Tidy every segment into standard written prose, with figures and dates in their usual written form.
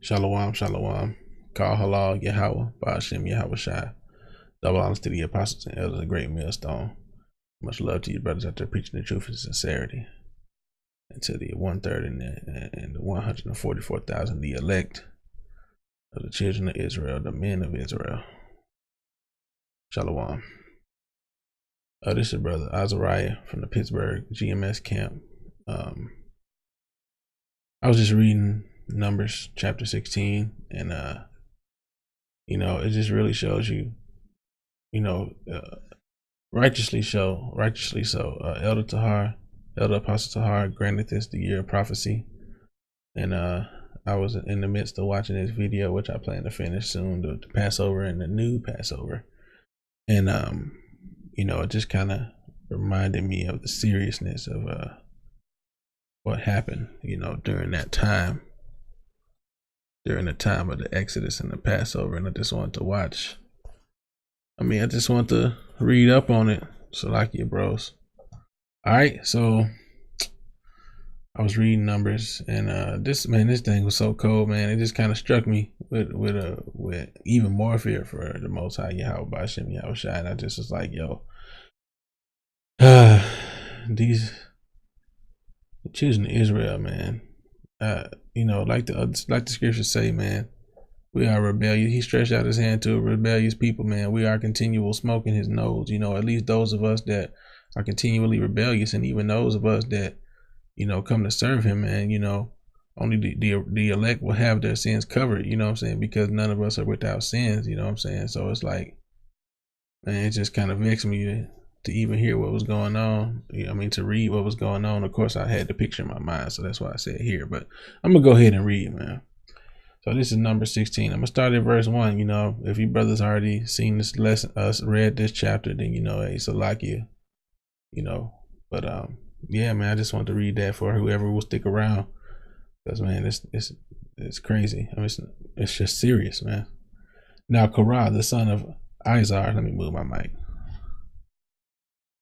Shalom, shalom. Call halal Yahweh, Ba'ashem Yahweh Shai. Double honors to the apostles and elders, a great millstone. Much love to you brothers out there preaching the truth and sincerity. And to the 1/3 and the 144,000, the elect of the children of Israel, the men of Israel. Shalom. This is brother Azariah from the Pittsburgh GMS camp. I was just reading Numbers chapter 16, and it just really shows you, righteously so, Elder Apostle Tahar granted this the year of prophecy, and I was in the midst of watching this video, which I plan to finish soon, the Passover and the new Passover, and it just kind of reminded me of the seriousness of what happened, during that time. During the time of the Exodus and the Passover, and I just want to read up on it. So like you bros. Alright, so I was reading Numbers, and this thing was so cold, man. It just kind of struck me with even more fear for the Most High Yahweh Ba'ashem Yahweh Shai. And I just was like, yo, the children of Israel, man. Like the scriptures say, man, we are rebellious. He stretched out his hand to a rebellious people, man. We are continual smoke in his nose. At least those of us that are continually rebellious, and even those of us that, come to serve him, man, only the elect will have their sins covered, because none of us are without sins, So it's like, man, it just kind of vexed me to even hear what was going on. To read what was going on. Of course, I had the picture in my mind, so that's why I said here. But I'm gonna go ahead and read, man. So this is number 16. I'm gonna start at verse 1. If you brothers already seen this lesson, read this chapter, then hey, so like you, But yeah, man, I just want to read that for whoever will stick around, because man, it's crazy. It's just serious, man. Now Korah, the son of Izar, let me move my mic.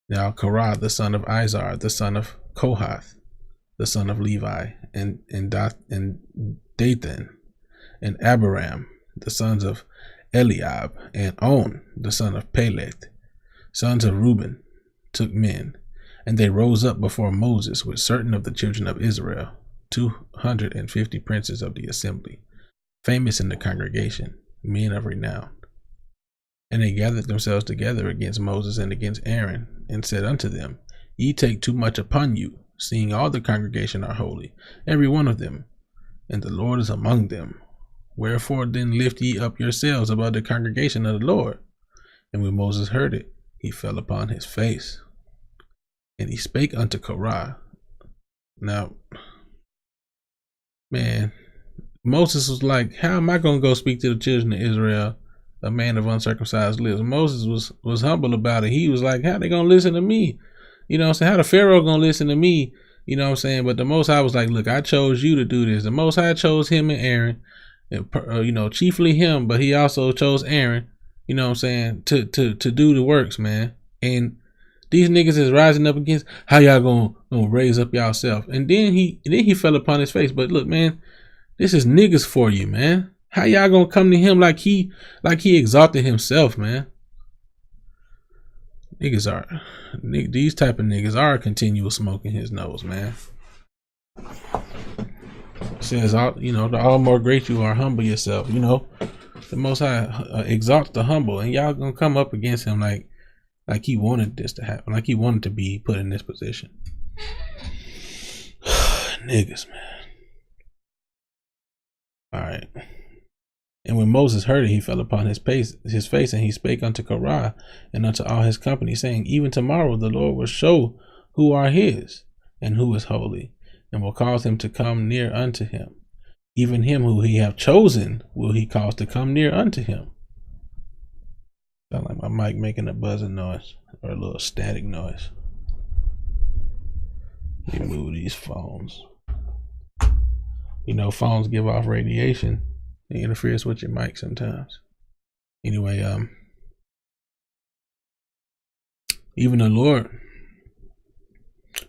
Now Korah, the son of Izar, the son of Kohath, the son of Levi, and Dathan, and Abiram, the sons of Eliab, and On, the son of Peleth, sons of Reuben, took men, and they rose up before Moses with certain of the children of Israel, 250 princes of the assembly, famous in the congregation, men of renown. And they gathered themselves together against Moses and against Aaron, and said unto them, Ye take too much upon you, seeing all the congregation are holy, every one of them, and the Lord is among them. Wherefore then lift ye up yourselves above the congregation of the Lord. And when Moses heard it, he fell upon his face. And he spake unto Korah. Now, man, Moses was like, how am I going to go speak to the children of Israel, a man of uncircumcised lips? Moses was humble about it. He was like, how they going to listen to me? How the Pharaoh going to listen to me? But the Most High was like, look, I chose you to do this. The Most High chose him and Aaron, chiefly him, but he also chose Aaron, to do the works, man. And these niggas is rising up against, how y'all gonna raise up yourself? And then he fell upon his face. But look, man, this is niggas for you, man. How y'all gonna come to him like he exalted himself, man? These type of niggas are continual smoking his nose, man. It says, the all more great you are, humble yourself. The Most High exalts the humble, and y'all gonna come up against him like he wanted this to happen, like he wanted to be put in this position. Niggas, man. All right. And when Moses heard it, he fell upon his face, and he spake unto Korah and unto all his company, saying, Even tomorrow the Lord will show who are his, and who is holy, and will cause him to come near unto him. Even him who he have chosen will he cause to come near unto him. Sound like my mic making a buzzing noise, or a little static noise. Let me move these phones. Phones give off radiation. It interferes with your mic sometimes. Anyway, even the Lord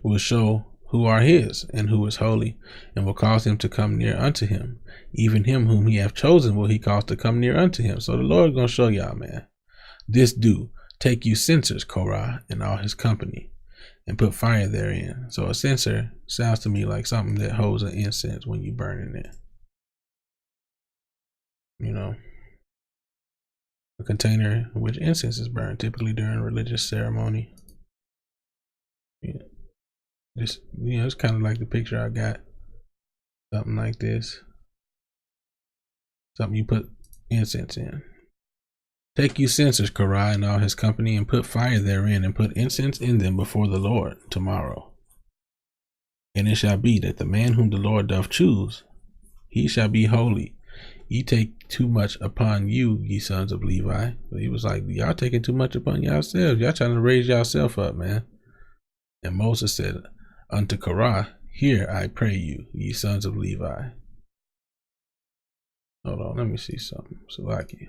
will show who are his, and who is holy, and will cause him to come near unto him. Even him whom he hath chosen will he cause to come near unto him. So the Lord gonna show y'all, man. This do, take you censers, Korah, and all his company, and put fire therein. So a censer sounds to me like something that holds an incense when you burning it. You know, a container in which incense is burned, typically during religious ceremony. Yeah. Just, you know, it's kind of like the picture I got. Something like this. Something you put incense in. Take you censers, Korah, and all his company, and put fire therein, and put incense in them before the Lord tomorrow. And it shall be that the man whom the Lord doth choose, he shall be holy. Ye take too much upon you, ye sons of Levi. But he was like, y'all taking too much upon yourselves. Y'all trying to raise yourself up, man. And Moses said unto Korah, hear, I pray you, ye sons of Levi. Hold on, let me see something. Salaki.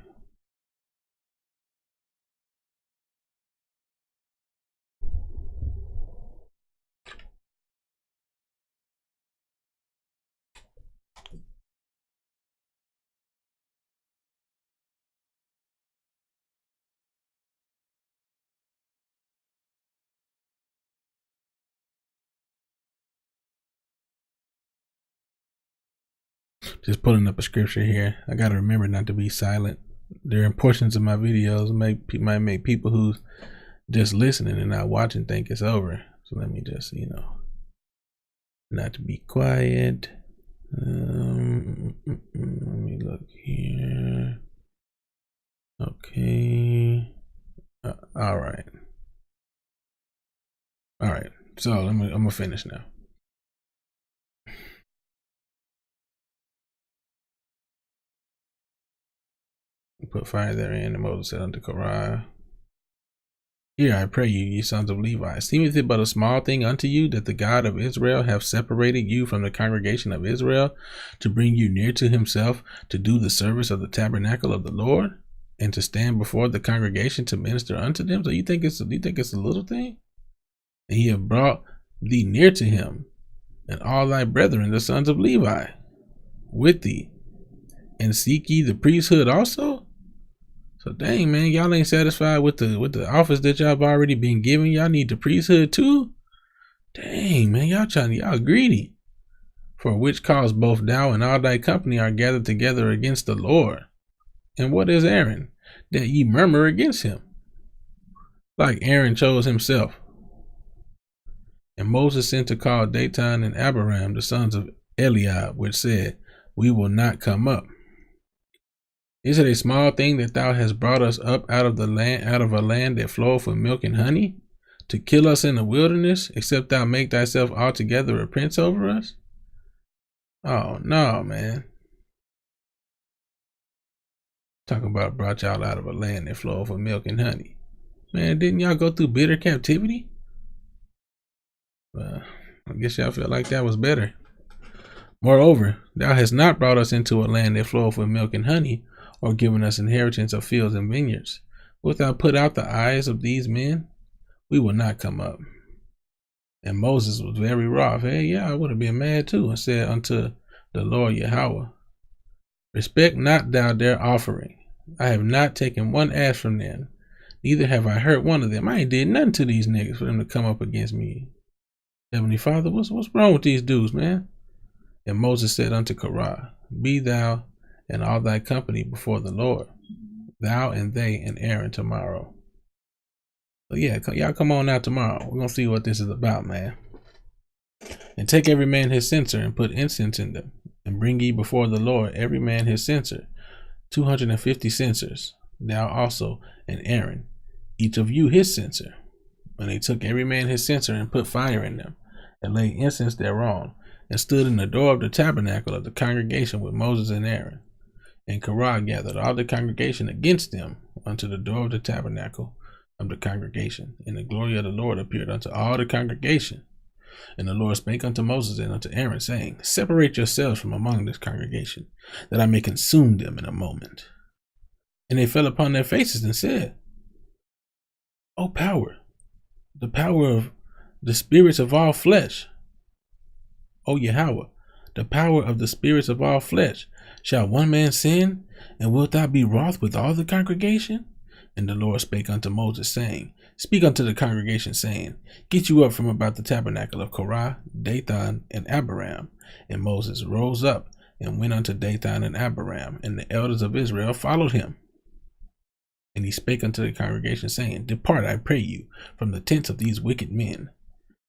Just pulling up a scripture here. I got to remember not to be silent. There are portions of my videos might make people who just listening and not watching think it's over. So let me just, you know, not to be quiet. Let me look here. Okay. All right. All right. So I'm gonna finish now. Put fire therein, and Moses said unto Korah, hear, I pray you, ye sons of Levi, seemeth it but a small thing unto you that the God of Israel hath separated you from the congregation of Israel to bring you near to himself, to do the service of the tabernacle of the Lord, and to stand before the congregation to minister unto them? So you think it's a little thing? And he have brought thee near to him, and all thy brethren, the sons of Levi, with thee, and seek ye the priesthood also? So dang, man, y'all ain't satisfied with the office that y'all have already been given. Y'all need the priesthood too. Dang, man, y'all greedy. For which cause both thou and all thy company are gathered together against the Lord. And what is Aaron, that ye murmur against him? Like Aaron chose himself. And Moses sent to call Dathan and Abiram, the sons of Eliab, which said, we will not come up. Is it a small thing that thou hast brought us up out of a land that floweth with milk and honey, to kill us in the wilderness, except thou make thyself altogether a prince over us? Oh no, man. Talking about brought y'all out of a land that floweth with milk and honey. Man, didn't y'all go through bitter captivity? I guess y'all felt like that was better. Moreover, thou hast not brought us into a land that floweth with milk and honey, or given us inheritance of fields and vineyards. Wilt thou put out the eyes of these men? We will not come up. And Moses was very wroth. Hey, yeah, I would have been mad too, and said unto the Lord Yahweh, respect not thou their offering. I have not taken one ass from them, neither have I hurt one of them. I ain't did nothing to these niggas for them to come up against me. Heavenly Father, what's wrong with these dudes, man? And Moses said unto Korah, be thou and all thy company before the Lord, thou and they and Aaron tomorrow. So yeah, y'all come on out tomorrow. We're gonna see what this is about, man. And take every man his censer, and put incense in them, and bring ye before the Lord every man his censer, 250 censers, thou also and Aaron, each of you his censer. And they took every man his censer, and put fire in them, and laid incense thereon, and stood in the door of the tabernacle of the congregation with Moses and Aaron. And Korah gathered all the congregation against them unto the door of the tabernacle of the congregation. And the glory of the Lord appeared unto all the congregation. And the Lord spake unto Moses and unto Aaron, saying, separate yourselves from among this congregation, that I may consume them in a moment. And they fell upon their faces and said, O power, the power of the spirits of all flesh, O Yahweh, the power of the spirits of all flesh. Shall one man sin, and wilt thou be wroth with all the congregation? And the Lord spake unto Moses, saying, Speak unto the congregation, saying, Get you up from about the tabernacle of Korah, Dathan, and Abiram. And Moses rose up and went unto Dathan and Abiram, and the elders of Israel followed him. And he spake unto the congregation, saying, Depart, I pray you, from the tents of these wicked men,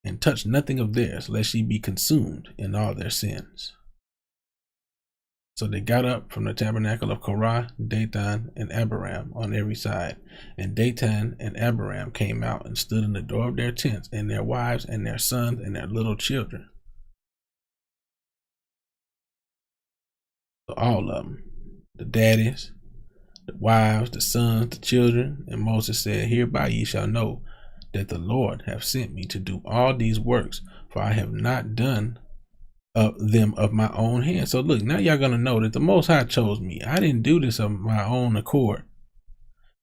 and touch nothing of theirs, lest ye be consumed in all their sins. So they got up from the tabernacle of Korah, Dathan, and Abiram on every side. And Dathan and Abiram came out and stood in the door of their tents, and their wives, and their sons, and their little children. So all of them, the daddies, the wives, the sons, the children. And Moses said, Hereby ye shall know that the Lord hath sent me to do all these works, for I have not done them of my own hand. So look, now y'all gonna know that the Most High chose me. I didn't do this of my own accord.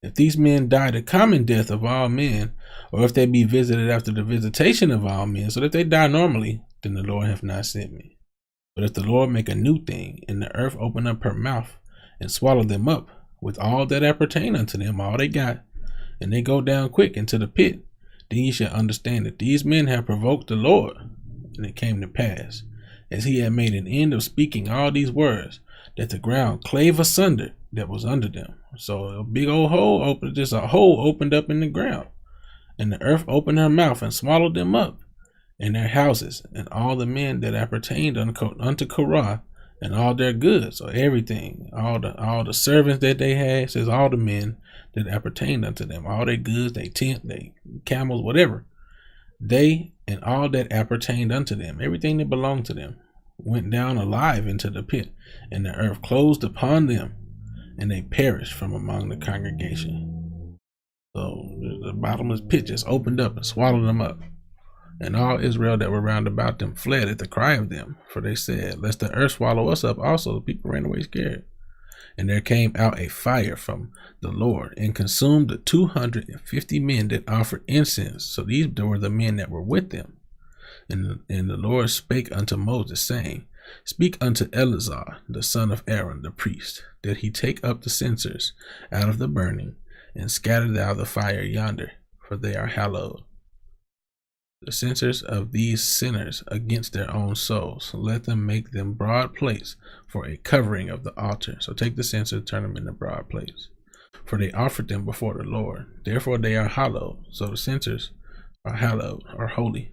If these men die the common death of all men, or if they be visited after the visitation of all men, so that they die normally, then the Lord hath not sent me. But if the Lord make a new thing, and the earth open up her mouth, and swallow them up, with all that appertain unto them, all they got, and they go down quick into the pit, then ye shall understand that these men have provoked the Lord. And it came to pass, as he had made an end of speaking all these words, that the ground clave asunder that was under them. So a big old hole opened, just a hole opened up in the ground, and the earth opened her mouth and swallowed them up, and their houses, and all the men that appertained unto Korah, and all their goods, or everything, all the servants that they had, says all the men that appertained unto them, all their goods, they tent, they camels, whatever, they and all that appertained unto them, everything that belonged to them, went down alive into the pit, and the earth closed upon them, and they perished from among the congregation. So the bottomless pit just opened up and swallowed them up. And all Israel that were round about them fled at the cry of them, for they said, Lest the earth swallow us up also. The people ran away scared. And there came out a fire from the Lord, and consumed the 250 men that offered incense. So these were the men that were with them. And the Lord spake unto Moses, saying, Speak unto Eleazar, the son of Aaron, the priest, that he take up the censers out of the burning, and scatter thou the fire yonder, for they are hallowed. The censers of these sinners against their own souls, let them make them broad plates for a covering of the altar. So take the censers, turn them into broad plates, for they offered them before the Lord. Therefore they are hallowed. So the censers are hallowed, or holy.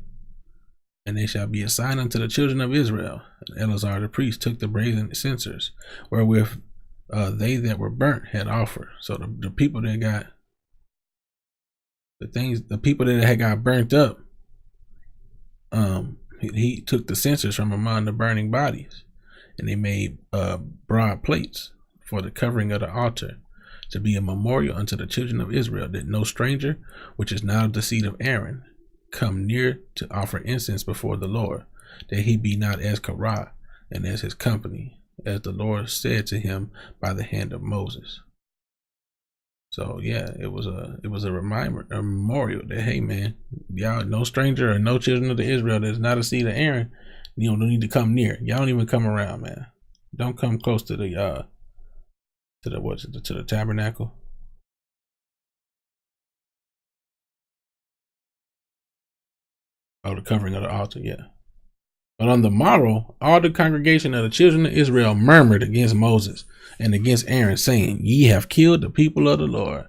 And they shall be a sign unto the children of Israel. And Eleazar the priest took the brazen censers, wherewith they that were burnt had offered. So the people that got the people that had got burnt up, he took the censers from among the burning bodies, and they made broad plates for the covering of the altar, to be a memorial unto the children of Israel, that no stranger, which is not of the seed of Aaron, come near to offer incense before the Lord, that he be not as Korah and as his company, as the Lord said to him by the hand of Moses. So yeah, it was a reminder, a memorial that, hey man, y'all, no stranger or no children of the Israel that's not a seed of Aaron, you don't need to come near. Y'all don't even come around, man. Don't come close to the tabernacle. Oh, the covering of the altar, yeah. But on the morrow, all the congregation of the children of Israel murmured against Moses and against Aaron, saying, Ye have killed the people of the Lord.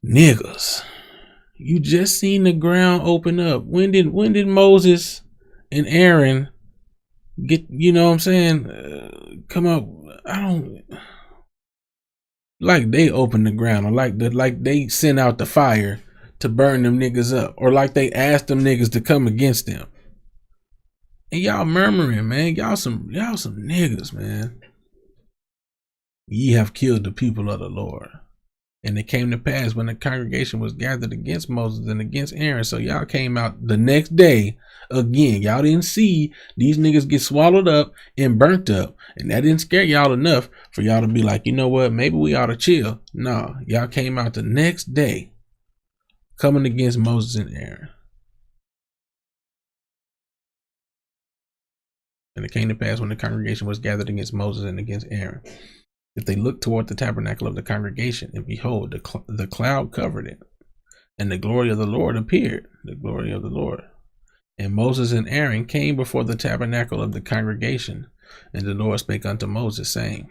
Niggas, you just seen the ground open up. When did Moses and Aaron get, you know what I'm saying, come up? I don't, like they opened the ground, or like they sent out the fire to burn them niggas up, or like they asked them niggas to come against them. And y'all murmuring, man. Y'all some niggas, man. Ye have killed the people of the Lord. And it came to pass when the congregation was gathered against Moses and against Aaron. So y'all came out the next day again. Y'all didn't see these niggas get swallowed up and burnt up. And that didn't scare y'all enough for y'all to be like, you know what? Maybe we ought to chill. No, y'all came out the next day coming against Moses and Aaron. And it came to pass when the congregation was gathered against Moses and against Aaron, if they looked toward the tabernacle of the congregation, and behold, the cloud covered it, and the glory of the Lord appeared, the glory of the Lord. And Moses and Aaron came before the tabernacle of the congregation, and the Lord spake unto Moses, saying,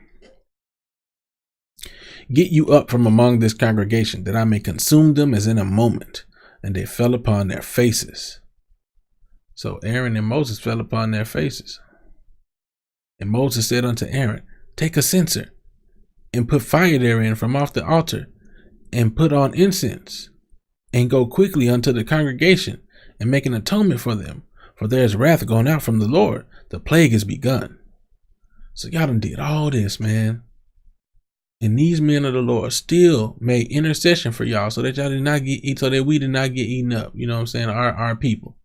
Get you up from among this congregation, that I may consume them as in a moment. And they fell upon their faces. So Aaron and Moses fell upon their faces. And Moses said unto Aaron, Take a censer, and put fire therein from off the altar, and put on incense, and go quickly unto the congregation, and make an atonement for them, for there is wrath going out from the Lord. The plague is begun. So y'all done did all this, man. And these men of the Lord still made intercession for y'all, so that y'all did not get eaten, so that we did not get eaten up. You know what I'm saying? Our people.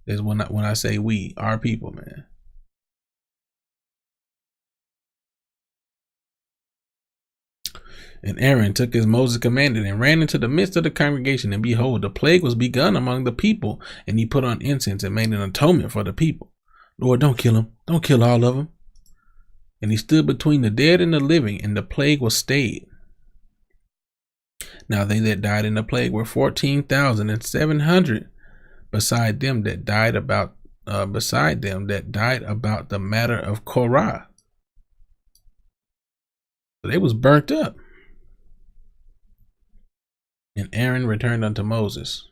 Is when I say we, our people, man. And Aaron took as Moses commanded, and ran into the midst of the congregation, and behold, the plague was begun among the people, and he put on incense and made an atonement for the people. Lord, don't kill them. Don't kill all of them. And he stood between the dead and the living, and the plague was stayed. Now they that died in the plague were 14,700, beside them that died about the matter of Korah. So they was burnt up. And Aaron returned unto Moses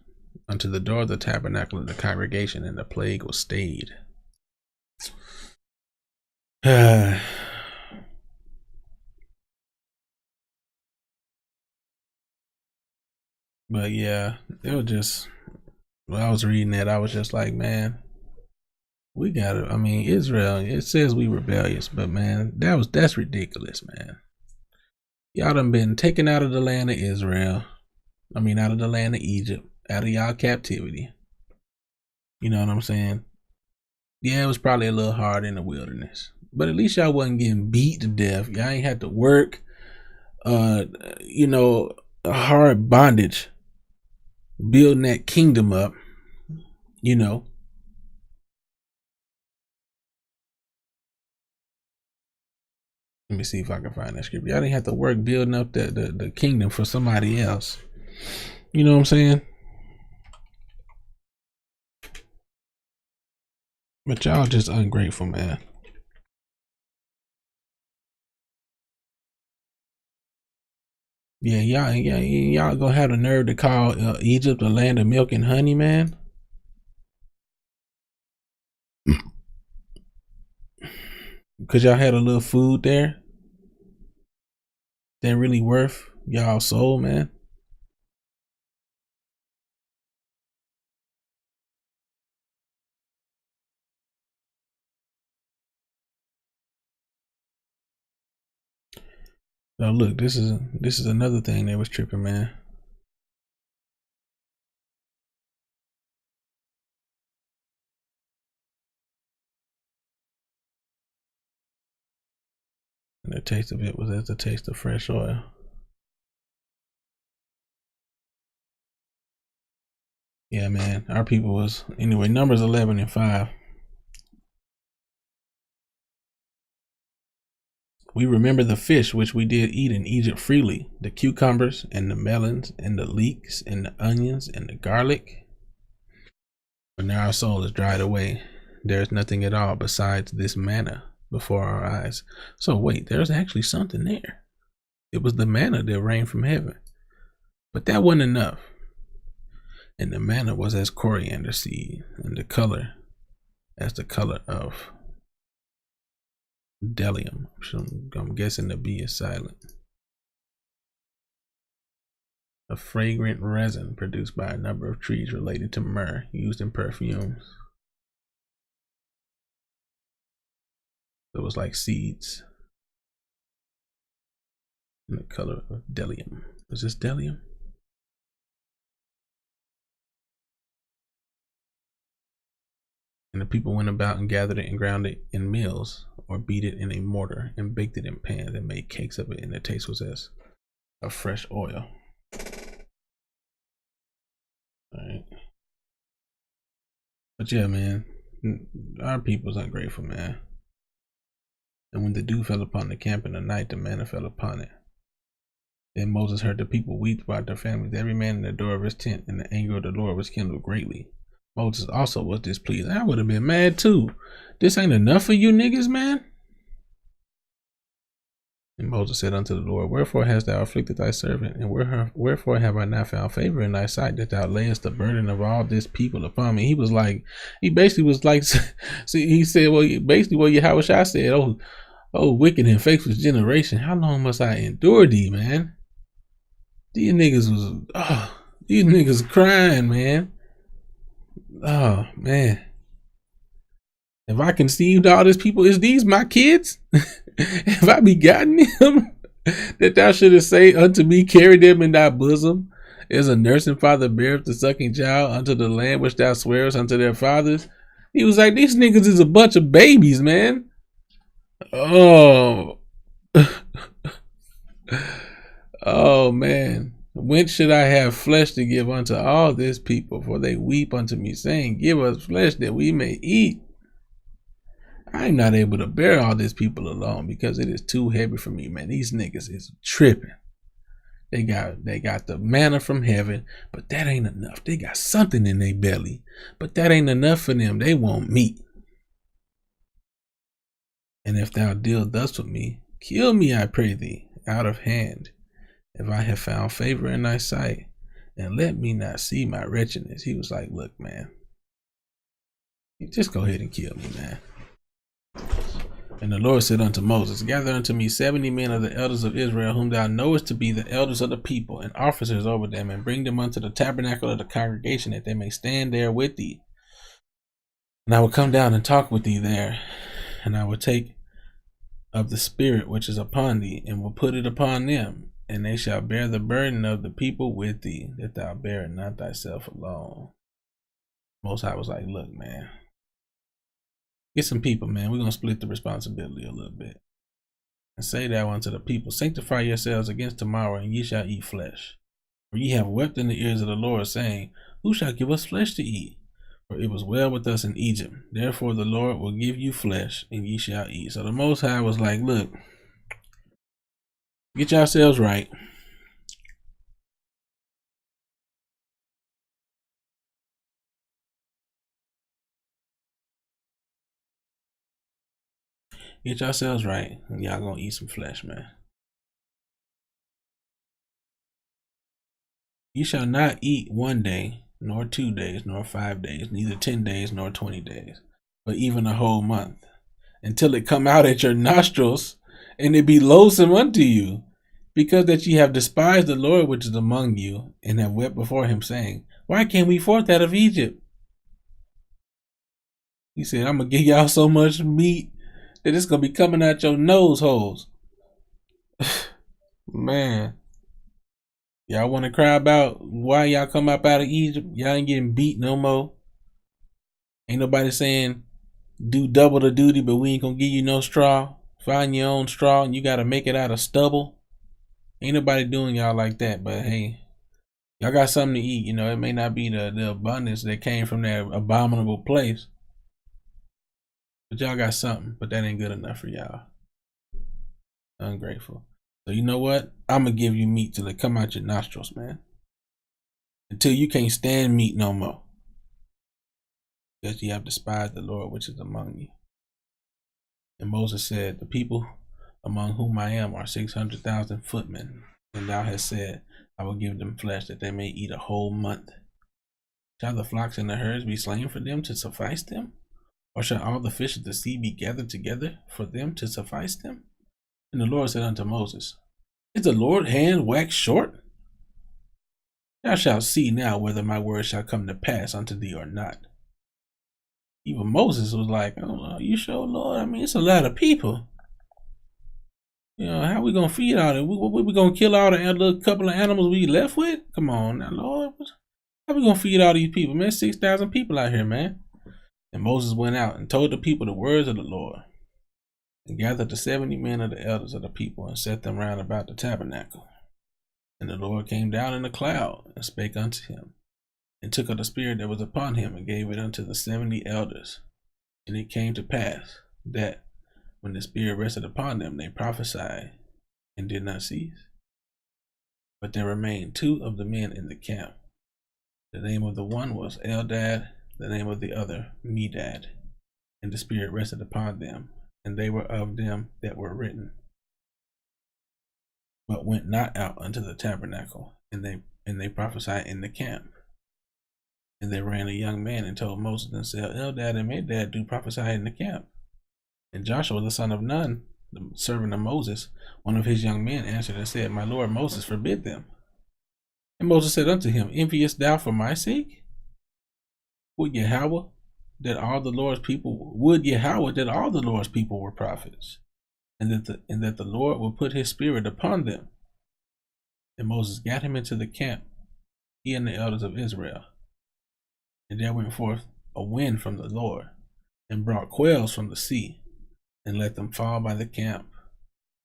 unto the door of the tabernacle of the congregation, and the plague was stayed. But yeah, it was just, when I was reading that, I was just like, man, we gotta, I mean, Israel, it says we rebellious, but man, that's ridiculous, man. Y'all done been taken out of the land of Israel. I mean, out of the land of Egypt, out of y'all captivity. You know what I'm saying? Yeah, it was probably a little hard in the wilderness, but at least y'all wasn't getting beat to death. Y'all ain't had to work, a hard bondage, building that kingdom up, you know. Let me see if I can find that scripture. Y'all didn't have to work building up the kingdom for somebody else. You know what I'm saying? But y'all just ungrateful, man. Yeah, y'all gonna have the nerve to call Egypt a land of milk and honey, man. Because y'all had a little food there that really worth y'all soul, man. Now look, this is another thing that was tripping, man. And the taste of it was as the taste of fresh oil. Yeah, man. Our people was, anyway, Numbers 11:5. We remember the fish which we did eat in Egypt freely, the cucumbers and the melons and the leeks and the onions and the garlic. But now our soul is dried away. There is nothing at all besides this manna before our eyes. So wait, there's actually something there. It was the manna that rained from heaven. But that wasn't enough. And the manna was as coriander seed, and the color as the color of bdellium. I'm guessing the B is silent. A fragrant resin produced by a number of trees related to myrrh, used in perfumes. So it was like seeds. And the color of bdellium. Is this bdellium? And the people went about and gathered it and ground it in mills, or beat it in a mortar and baked it in pans and made cakes of it, and the taste was as of fresh oil. All right. But yeah, man, Our people's ungrateful, man. And when the dew fell upon the camp in the night, the manna fell upon it. Then Moses heard the people weep about their families, every man in the door of his tent, and the anger of the Lord was kindled greatly. Moses also was displeased. I would have been mad too. This ain't enough for you niggas, man. And Moses said unto the Lord, wherefore hast thou afflicted thy servant, and wherefore have I not found favor in thy sight, that thou layest the burden of all this people upon me? He basically was like, see, he said, well, basically what Yahushua said, oh, wicked and faithless generation, how long must I endure thee, man? These niggas crying, man. Oh, man. If I conceived all these people, is these my kids? Have I begotten them? That thou shouldest say unto me, carry them in thy bosom, as a nursing father beareth the sucking child unto the land which thou swearest unto their fathers. He was like, these niggas is a bunch of babies, man. Oh. Oh, man. Whence should I have flesh to give unto all this people? For they weep unto me, saying, give us flesh that we may eat. I am not able to bear all this people alone, because it is too heavy for me, man. These niggas is tripping. They got the manna from heaven, but that ain't enough. They got something in their belly, but that ain't enough for them. They want meat. And if thou deal thus with me, kill me, I pray thee, out of hand, if I have found favor in thy sight, and let me not see my wretchedness. He was like, look, man, just go ahead and kill me, man. And the Lord said unto Moses, gather unto me 70 men of the elders of Israel, whom thou knowest to be the elders of the people, and officers over them, and bring them unto the tabernacle of the congregation, that they may stand there with thee. And I will come down and talk with thee there, and I will take of the spirit which is upon thee, and will put it upon them, and they shall bear the burden of the people with thee, that thou bear it not thyself alone. Most High was like, look, man, get some people, man. We're going to split the responsibility a little bit. And say thou unto the people, sanctify yourselves against tomorrow, and ye shall eat flesh. For ye have wept in the ears of the Lord, saying, who shall give us flesh to eat? For it was well with us in Egypt. Therefore the Lord will give you flesh, and ye shall eat. So the Most High was like, look, get yourselves right. Get yourselves right, and y'all gonna eat some flesh, man. You shall not eat 1 day, nor 2 days, nor 5 days, neither 10 days, nor 20 days, but even a whole month, until it come out at your nostrils, and it be loathsome unto you, because that ye have despised the Lord which is among you, and have wept before him, saying, why came we forth out of Egypt? He said, I'm gonna give y'all so much meat that it's gonna be coming out your nose holes. Man, y'all want to cry about why y'all come up out of Egypt? Y'all ain't getting beat no more. Ain't nobody saying do double the duty, but we ain't gonna give you no straw. Find your own straw, and you gotta make it out of stubble. Ain't nobody doing y'all like that. But hey, y'all got something to eat. You know, it may not be the abundance that came from that abominable place, but y'all got something. But that ain't good enough for y'all. Ungrateful. So you know what? I'm gonna give you meat till it come out your nostrils, man. Until you can't stand meat no more, because ye have despised the Lord which is among you. And Moses said, the people among whom I am are 600,000 footmen, and thou hast said, I will give them flesh that they may eat a whole month. Shall the flocks and the herds be slain for them to suffice them? Or shall all the fish of the sea be gathered together for them to suffice them? And the Lord said unto Moses, is the Lord's hand waxed short? Thou shalt see now whether my word shall come to pass unto thee or not. Even Moses was like, oh, you sure, Lord? I mean, it's a lot of people. You know, how we gonna feed all that? We gonna kill all the little couple of animals we left with? Come on now, Lord. How we gonna feed all these people, man? 6,000 people out here, man. And Moses went out and told the people the words of the Lord, and gathered the 70 men of the elders of the people, and set them round about the tabernacle. And the Lord came down in a cloud, and spake unto him, and took of the spirit that was upon him, and gave it unto the 70 elders. And it came to pass that when the Spirit rested upon them, they prophesied and did not cease. But there remained 2 of the men in the camp. The name of the one was Eldad, the name of the other Medad. And the Spirit rested upon them, and they were of them that were written, but went not out unto the tabernacle, and they prophesied in the camp. And they ran a young man and told Moses and said, Eldad and Medad do prophesy in the camp. And Joshua the son of Nun, the servant of Moses, one of his young men, answered and said, My Lord Moses, forbid them. And Moses said unto him, Enviest thou for my sake? Would Yahweh that all the Lord's people were prophets, and that the Lord will put his Spirit upon them. And Moses got him into the camp, he and the elders of Israel. And there went forth a wind from the Lord, and brought quails from the sea, and let them fall by the camp,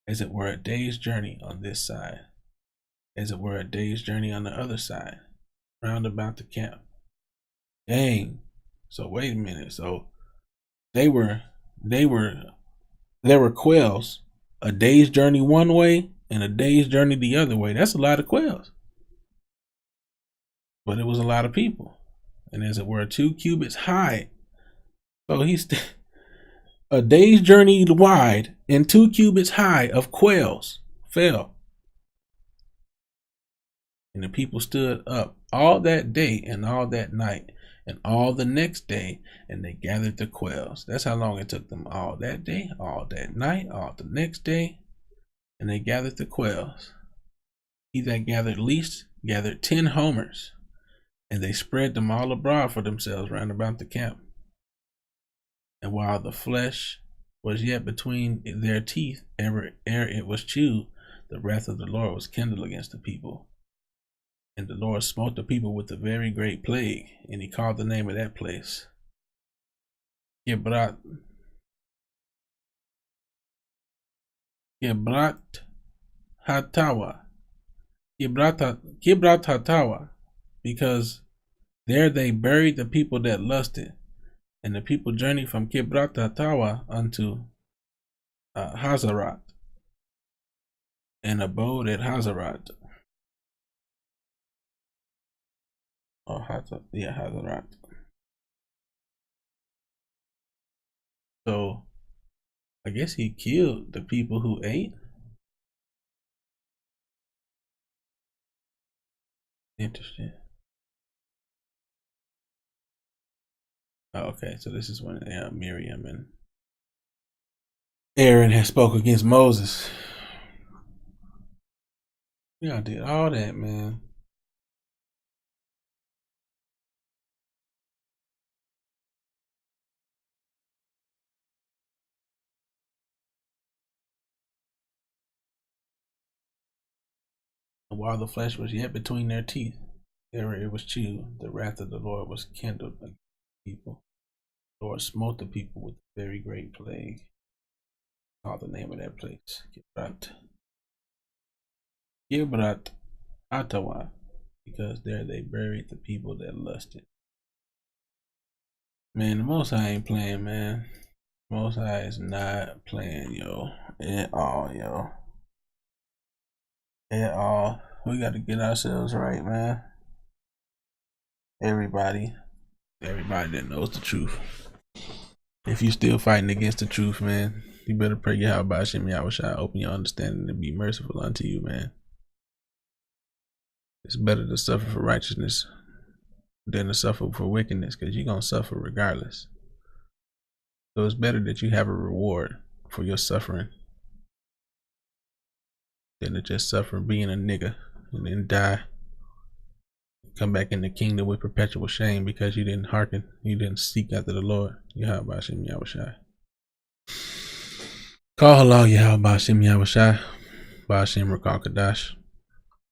as it were a day's journey on this side, as it were a day's journey on the other side, round about the camp. Dang. So wait a minute. So there were quails a day's journey one way and a day's journey the other way. That's a lot of quails. But it was a lot of people. And as it were 2 cubits high. So he's a day's journey wide and 2 cubits high of quails fell. And the people stood up all that day and all that night and all the next day, and they gathered the quails. That's how long it took them, all that day, all that night, all the next day, and they gathered the quails. He that gathered least gathered 10 homers, and they spread them all abroad for themselves round about the camp. And while the flesh was yet between their teeth, ere it was chewed, the wrath of the Lord was kindled against the people. And the Lord smote the people with a very great plague, and he called the name of that place Kibrat Hatawa, because there they buried the people that lusted, and the people journeyed from Kibrat Hatawa unto Hazarat, and abode at Hazarat. Hazarat. So I guess he killed the people who ate. Interesting. Oh, okay, so this is when Miriam and Aaron had spoke against Moses. Yeah, I did all that, man. And while the flesh was yet between their teeth, ere it was chewed, the wrath of the Lord was kindled against the people. The Lord smote the people with a very great plague. Call the name of that place Kibrat Atawa, because there they buried the people that lusted. Man, the Most High ain't playing, man. Most High is not playing, yo, at all, yo. At all. We got to get ourselves right, man. Everybody that knows the truth. If you still fighting against the truth, man, you better pray Yahweh Hashem Yahushua open your understanding and be merciful unto you, man. It's better to suffer for righteousness than to suffer for wickedness, because you're going to suffer regardless. So it's better that you have a reward for your suffering than to just suffer being a nigga and then die. Come back in the kingdom with perpetual shame because you didn't hearken, you didn't seek after the Lord. Yahweh Hashem Yahushua. Call halal Yahweh Hashem Yahushua. Ba'ashem Rakal Kadash.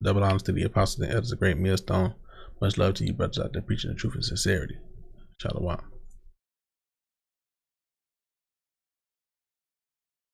Double honors to the apostles and elders, a great millstone. Much love to you brothers out there preaching the truth and sincerity. Shalom.